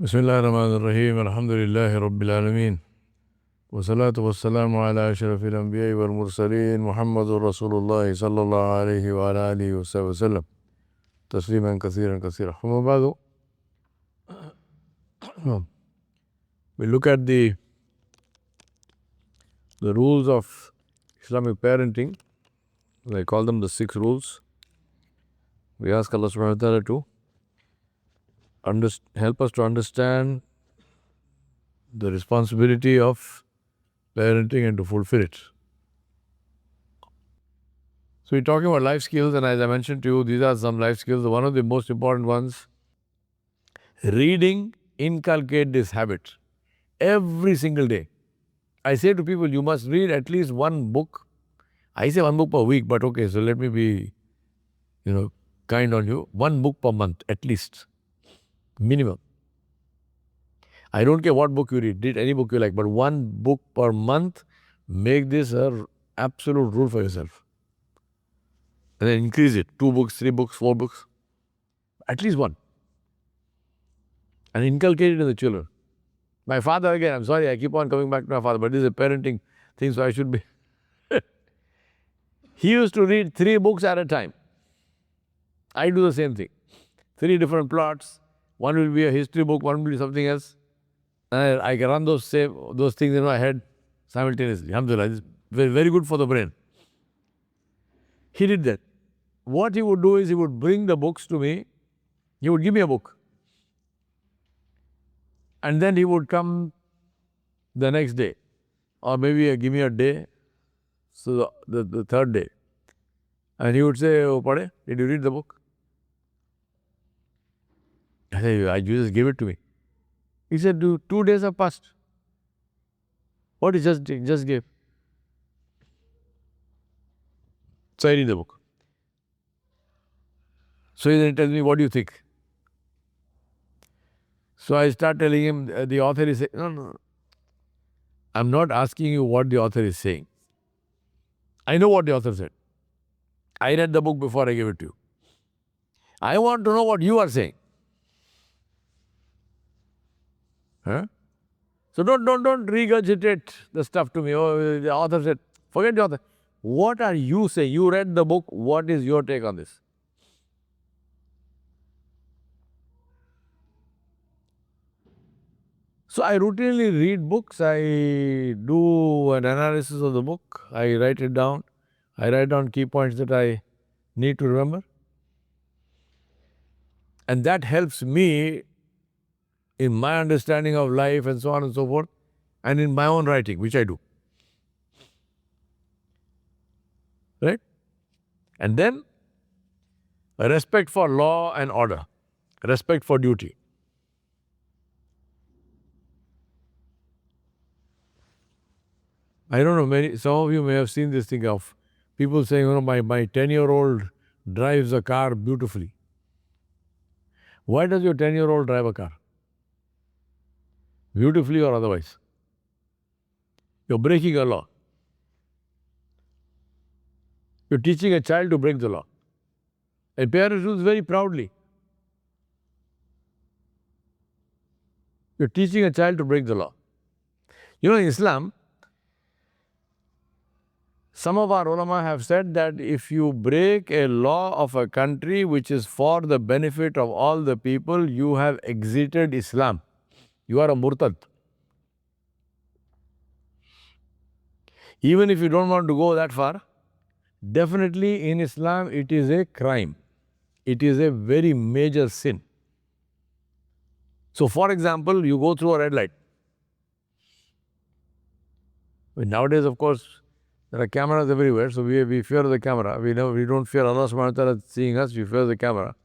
بسم الله الرحمن الرحيم الحمد لله رب العالمين والصلاة والسلام على أشرف الأنبياء والمرسلين محمد رسول الله صلى الله عليه وعلى آله وصحبه وسلم تسليما كثيرا كثيرا. From بعد, we look at the rules of Islamic parenting. I call them the 6 rules. We ask Allah subhanahu wa ta'ala to help us to understand the responsibility of parenting and to fulfill it. So we're talking about life skills, and as I mentioned to you, these are some life skills. One of the most important ones, reading, inculcate this habit every single day. I say to people, you must read at least one book. I say one book per week, but okay, so let me be, kind on you. One book per month, at least. Minimum. I don't care what book you read any book you like, but one book per month, make this an absolute rule for yourself. And then increase it, 2 books, 3 books, 4 books, at least one. And inculcate it in the children. My father, again, I'm sorry, I keep on coming back to my father, but this is a parenting thing, so I should be. He used to read 3 books at a time. I do the same thing. 3 different plots. One will be a history book, one will be something else. And I can run those things in my head simultaneously. Alhamdulillah, it's very, very good for the brain. He did that. What he would do is he would bring the books to me. He would give me a book. And then he would come the next day. Or maybe give me a day. So the third day. And he would say, "Oh, Pade, did you read the book?" I said, "You just give it to me." He said, 2 days have passed. What is just give? So I read the book. So he then tells me, "What do you think?" So I start telling him, the author is saying, no. I'm not asking you what the author is saying. I know what the author said. I read the book before I gave it to you. I want to know what you are saying. Huh? So don't regurgitate the stuff to me. Oh, the author said, forget the author. What are you saying? You read the book. What is your take on this? So I routinely read books. I do an analysis of the book. I write it down. I write down key points that I need to remember. And that helps me in my understanding of life and so on and so forth, and in my own writing, which I do. Right? And then a respect for law and order, respect for duty. I don't know, some of you may have seen this thing of people saying, my 10-year-old drives a car beautifully. Why does your 10-year-old drive a car? Beautifully or otherwise? You're breaking a law. You're teaching a child to break the law. A parent does very proudly. You're teaching a child to break the law. In Islam, some of our ulama have said that if you break a law of a country which is for the benefit of all the people, you have exited Islam. You are a murtad. Even if you don't want to go that far, definitely in Islam it is a crime. It is a very major sin. So for example, you go through a red light. Nowadays, of course, there are cameras everywhere, so we fear the camera. We don't fear Allah subhanahu wa ta'ala seeing us, we fear the camera.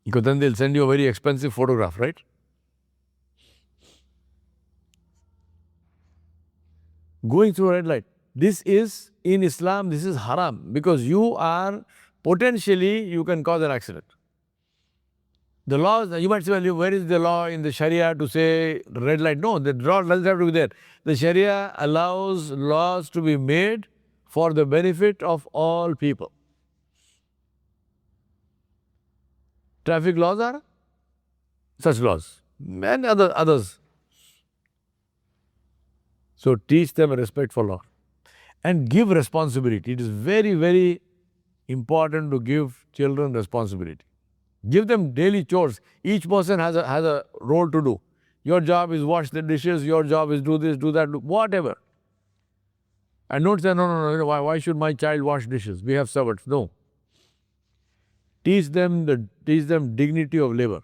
Because then they'll send you a very expensive photograph, right? Going through a red light. This is, in Islam, this is haram. Because you can cause an accident. The laws, you might say, well, where is the law in the Sharia to say red light? No, the law doesn't have to be there. The Sharia allows laws to be made for the benefit of all people. Traffic laws are such laws. and others. So teach them a respect for law and give responsibility. It is very, very important to give children responsibility. Give them daily chores. Each person has a role to do. Your job is wash the dishes. Your job is do this, do that, whatever. And don't say, no, why should my child wash dishes? We have servants. No. Teach them dignity of labor.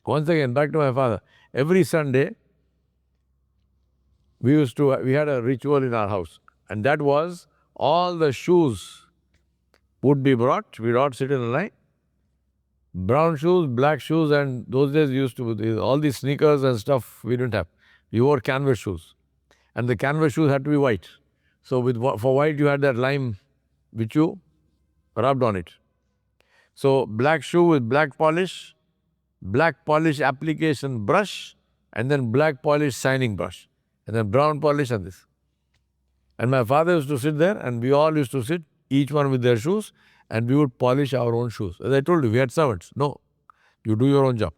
Once again, back to my father. Every Sunday, we had a ritual in our house. And that was all the shoes would be brought. We'd all sit in a line. Brown shoes, black shoes, and those days used to be all these sneakers and stuff we didn't have. We wore canvas shoes. And the canvas shoes had to be white. So for white you had that lime which you rubbed on it. So black shoe with black polish application brush, and then black polish shining brush, and then brown polish and this. And my father used to sit there, and we all used to sit, each one with their shoes, and we would polish our own shoes. As I told you, we had servants. No, you do your own job.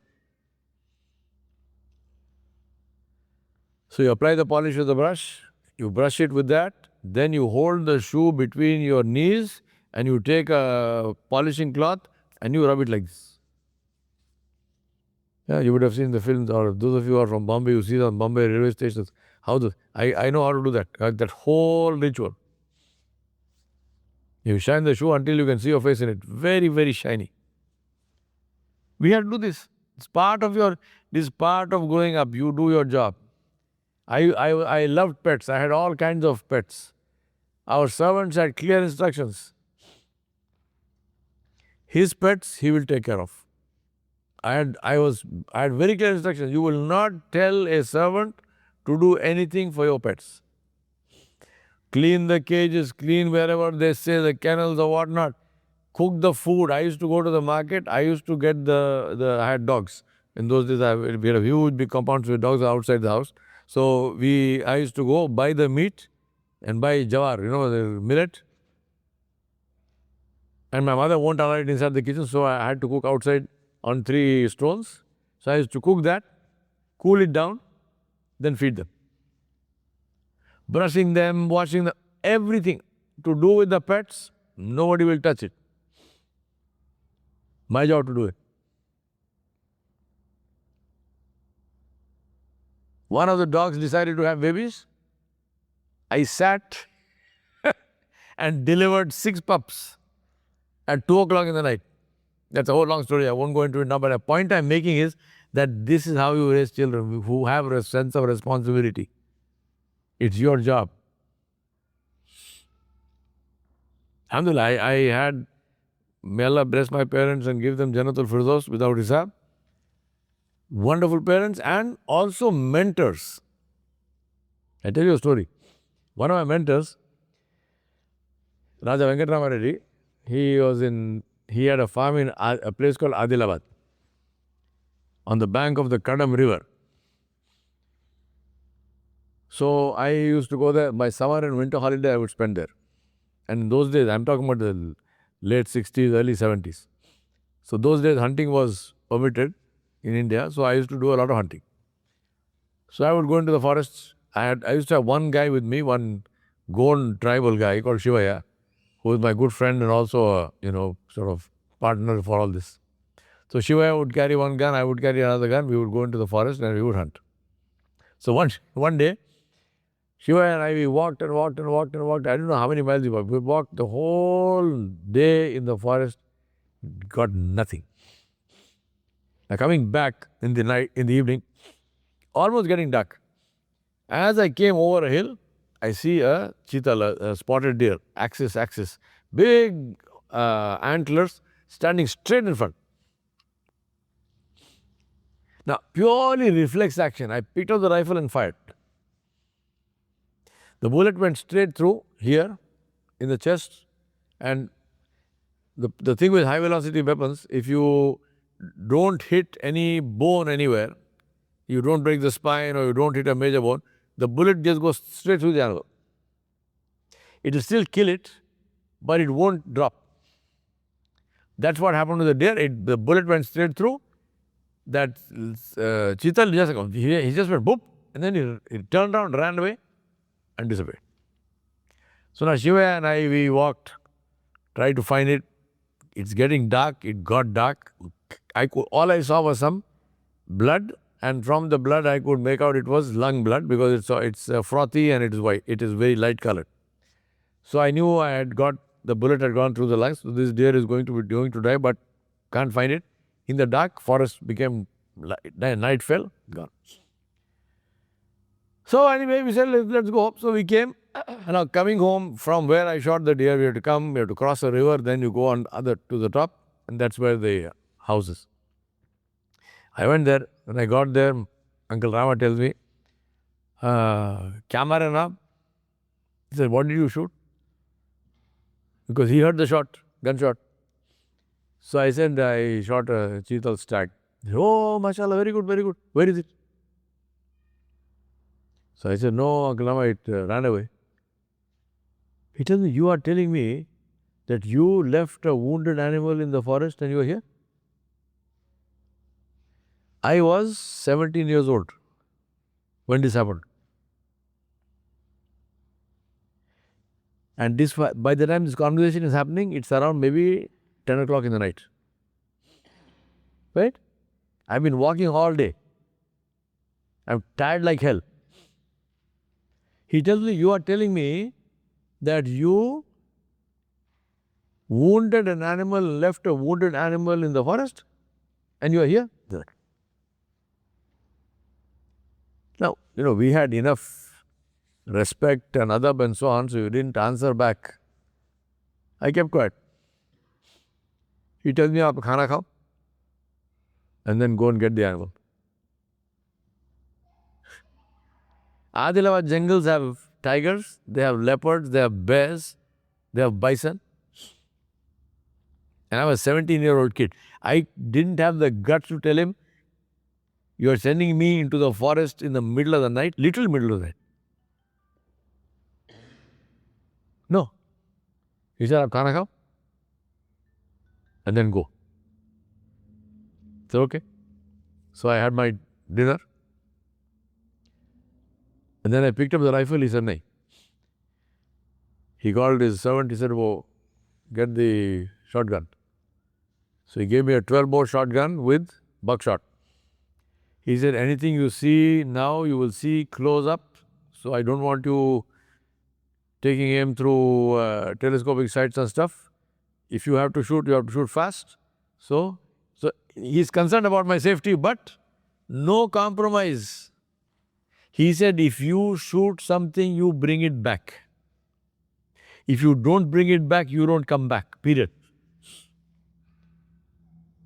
So you apply the polish with the brush, you brush it with that, then you hold the shoe between your knees and you take a polishing cloth and you rub it like this. Yeah, you would have seen the films, or those of you who are from Bombay, you see on Bombay railway stations, I know how to do that whole ritual. You shine the shoe until you can see your face in it. Very, very shiny. We have to do this. This is part of growing up. You do your job. I loved pets. I had all kinds of pets. Our servants had clear instructions. His pets, he will take care of. I had very clear instructions. You will not tell a servant to do anything for your pets. Clean the cages, clean wherever they say, the kennels or whatnot. Cook the food. I used to go to the market. I used to get I had dogs. In those days, we had a huge big compounds with dogs outside the house. So I used to go buy the meat and buy jawar, the millet. And my mother won't allow it inside the kitchen, so I had to cook outside on 3 stones. So I used to cook that, cool it down, then feed them. Brushing them, washing them, everything to do with the pets, nobody will touch it. My job to do it. One of the dogs decided to have babies. I sat and delivered 6 pups at 2 o'clock in the night. That's a whole long story. I won't go into it now, but the point I'm making is that this is how you raise children who have a sense of responsibility. It's your job. Alhamdulillah, I had, may Allah bless my parents and give them Jannatul Firdaus without hisab. Wonderful parents and also mentors. I tell you a story. One of my mentors, Raja Venkatrama Reddy, he had a farm in a place called Adilabad on the bank of the Kadam river. So I used to go there. My summer and winter holiday I would spend there. And in those days, I'm talking about the late 60s, early 70s. So those days hunting was permitted in India. So I used to do a lot of hunting. So I would go into the forests. I used to have one guy with me, one Gond tribal guy called Shivaya, who is my good friend and also a, sort of partner for all this. So Shivaya would carry one gun, I would carry another gun. We would go into the forest and we would hunt. So one day, Shivaya and I, we walked and walked and walked and walked. I don't know how many miles we walked. We walked the whole day in the forest, got nothing. Now coming back in the evening, almost getting dark. As I came over a hill, I see a cheetal, a spotted deer, axis, big antlers standing straight in front. Now, purely reflex action, I picked up the rifle and fired. The bullet went straight through here in the chest, and the thing with high velocity weapons, if you don't hit any bone anywhere, you don't break the spine or you don't hit a major bone, the bullet just goes straight through the animal. It will still kill it, but it won't drop. That's what happened to the deer. The bullet went straight through. That cheetal he just went boop, and then he turned around, ran away, and disappeared. So now Shiva and I, we walked, tried to find it. It's getting dark. It got dark. All I saw was some blood, and from the blood I could make out it was lung blood because it's frothy and it is white. It is very light colored. So I knew the bullet had gone through the lungs. So this deer is going to die, but can't find it. In the dark, forest became night fell, gone. So anyway, we said let's go up. So we came. Now coming home from where I shot the deer, we have to cross a river, then you go on to the top, and that's where the house is. I went there. When I got there, Uncle Rama tells me, camera na. He said, what did you shoot? Because he heard the gunshot. So I said, I shot a cheetal stag. He said, oh, mashallah, very good, very good. Where is it? So I said, no, Uncle Rama, it ran away. He tells me, you are telling me that you left a wounded animal in the forest and you are here? I was 17 years old when this happened. And by the time this conversation is happening, it's around maybe 10 o'clock in the night. Right? I've been walking all day. I'm tired like hell. He tells me, you are telling me that you wounded an animal, left a wounded animal in the forest, and you are here? Now, we had enough respect and adab and so on, so you didn't answer back. I kept quiet. He tells me, aap khana khao, and then go and get the animal. Adilabad jungles have tigers, they have leopards, they have bears, they have bison. And I was a 17-year-old kid. I didn't have the guts to tell him, you are sending me into the forest in the middle of the night, little middle of the night. No. He said, aap khana khao, and then go. I said, okay. So I had my dinner. And then I picked up the rifle. He said, nahi. He called his servant. He said, oh, get the shotgun. So he gave me a 12-bore shotgun with buckshot. He said, anything you see now, you will see close up. So I don't want you taking aim through telescopic sights and stuff. If you have to shoot, you have to shoot fast. So he's concerned about my safety, but no compromise. He said, if you shoot something, you bring it back. If you don't bring it back, you don't come back, period.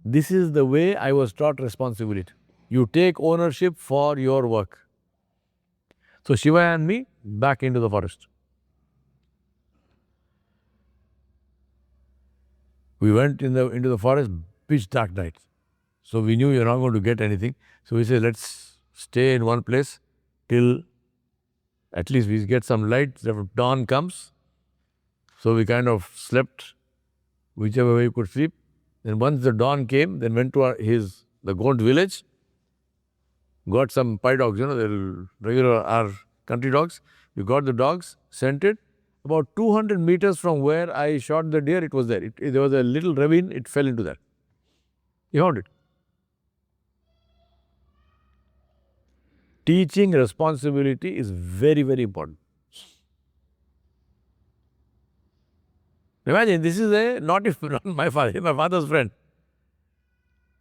This is the way I was taught responsibility. You take ownership for your work. So Shiva and me, back into the forest. We went into the forest, pitch dark night. So we knew you're not going to get anything. So we said, let's stay in one place till at least we get some light. Dawn comes. So we kind of slept whichever way we could sleep. Then once the dawn came, then went to the Gond village, got some pie dogs, the regular our country dogs. We got the dogs, sent it. About 200 meters from where I shot the deer, it was there. There was a little ravine, it fell into that. He found it. Teaching responsibility is very, very important. Imagine, this is not my father's friend,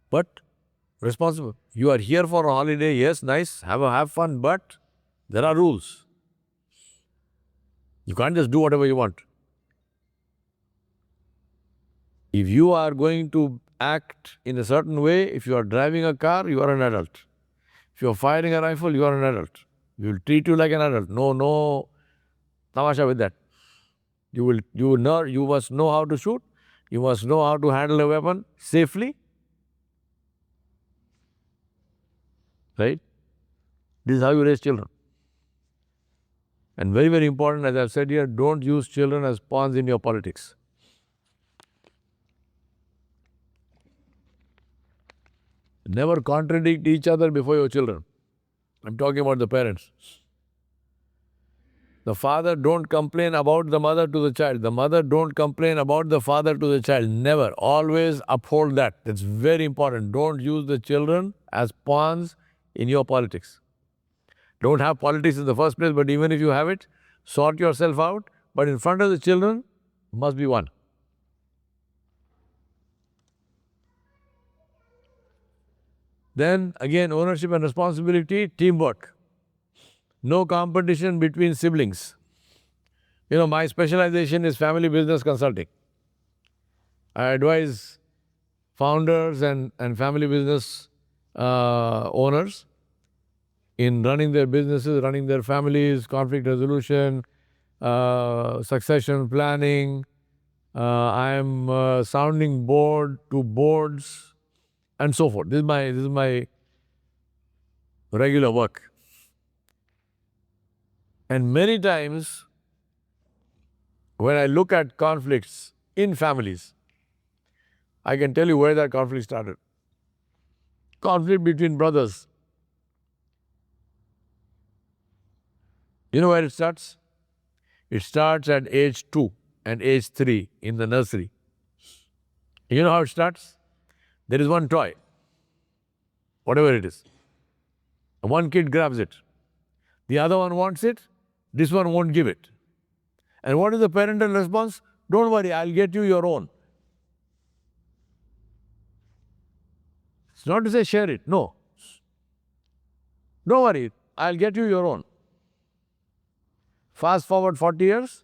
but responsible. You are here for a holiday, yes, nice, have fun, but there are rules. You can't just do whatever you want. If you are going to act in a certain way, if you are driving a car, you are an adult. If you are firing a rifle, you are an adult. We will treat you like an adult. No tamasha with that. You must know how to shoot. You must know how to handle a weapon safely. Right? This is how you raise children. And very, very important, as I've said here, don't use children as pawns in your politics. Never contradict each other before your children. I'm talking about the parents. The father don't complain about the mother to the child. The mother don't complain about the father to the child. Never. Always uphold that. That's very important. Don't use the children as pawns in your politics. Don't have politics in the first place, but even if you have it, sort yourself out. But in front of the children, must be one. Then again, ownership and responsibility, teamwork. No competition between siblings. My specialization is family business consulting. I advise founders and family business owners in running their businesses, running their families, conflict resolution, succession planning. I am sounding board to boards and so forth. This is my regular work. And many times, when I look at conflicts in families, I can tell you where that conflict started. Conflict between brothers. You know where it starts? It starts at age 2 and age 3 in the nursery. You know how it starts? There is one toy, whatever it is. One kid grabs it. The other one wants it. This one won't give it. And what is the parental response? Don't worry, I'll get you your own. It's not to say share it. No. Don't worry, I'll get you your own. Fast forward 40 years,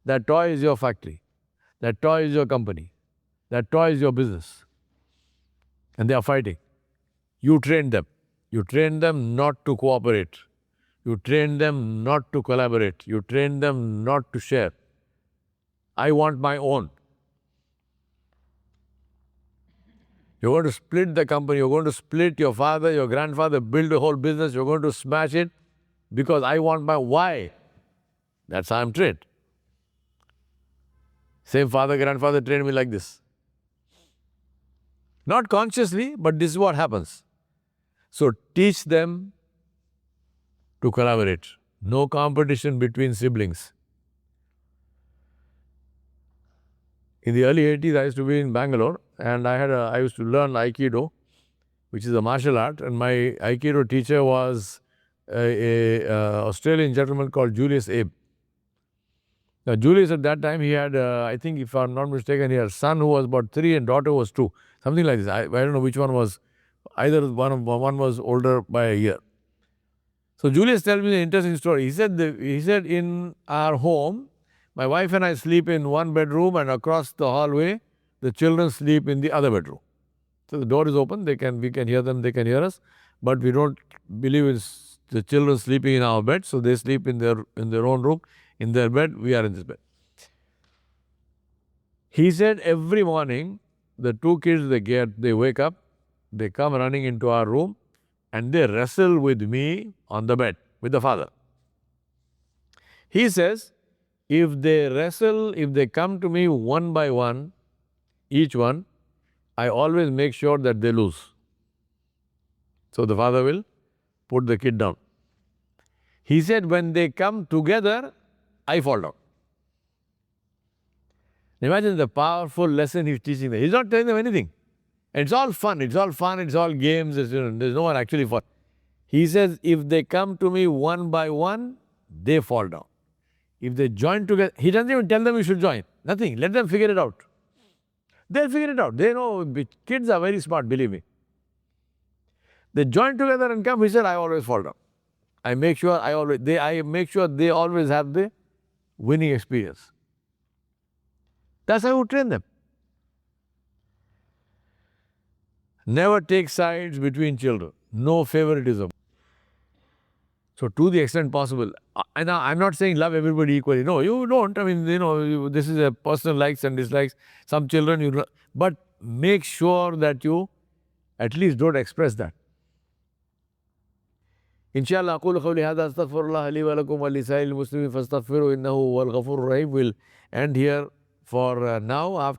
that toy is your factory. That toy is your company. That toy is your business. And they are fighting. You train them. You train them not to cooperate. You train them not to collaborate. You train them not to share. I want my own. You're going to split the company. You're going to split your father, your grandfather, build a whole business. You're going to smash it because I want my why. That's how I'm trained. Same father, grandfather trained me like this. Not consciously, but this is what happens. So teach them to collaborate. No competition between siblings. In the early 80s, I used to be in Bangalore and I used to learn Aikido, which is a martial art. And my Aikido teacher was an Australian gentleman called Julius Abe. Now, Julius at that time, he had, I think if I'm not mistaken, he had a son who was about 3 and daughter was 2. Something like this. I don't know which one was, either one was older by a year. So Julius tells me an interesting story. He said in our home, my wife and I sleep in one bedroom and across the hallway, the children sleep in the other bedroom. So the door is open, we can hear them, they can hear us, but we don't believe in the children sleeping in our bed, so they sleep in their own room, in their bed, we are in this bed. He said every morning, the 2 kids, they wake up, they come running into our room, and they wrestle with me on the bed, with the father. He says, if they come to me one by one, each one, I always make sure that they lose. So the father will put the kid down. He said, when they come together, I fall down. Imagine the powerful lesson he's teaching them. He's not telling them anything. And it's all fun, it's all games, there's no one actually fun. He says, if they come to me one by one, they fall down. If they join together, he doesn't even tell them you should join. Nothing. Let them figure it out. They'll figure it out. They know, kids are very smart, believe me. They join together and come, he said, I always fall down. I make sure they always have the winning experience. That's how you train them. Never take sides between children. No favoritism. So to the extent possible, and I'm not saying love everybody equally. No, you don't. I mean, this is a personal likes and dislikes. Some children, but make sure that you at least don't express that. Inshallah, أقول قولي هذا أستغفر الله لي ولكم ولسائر المسلمين فاستغفروا إنه هو الغفور الرحيم. We'll end here for now. After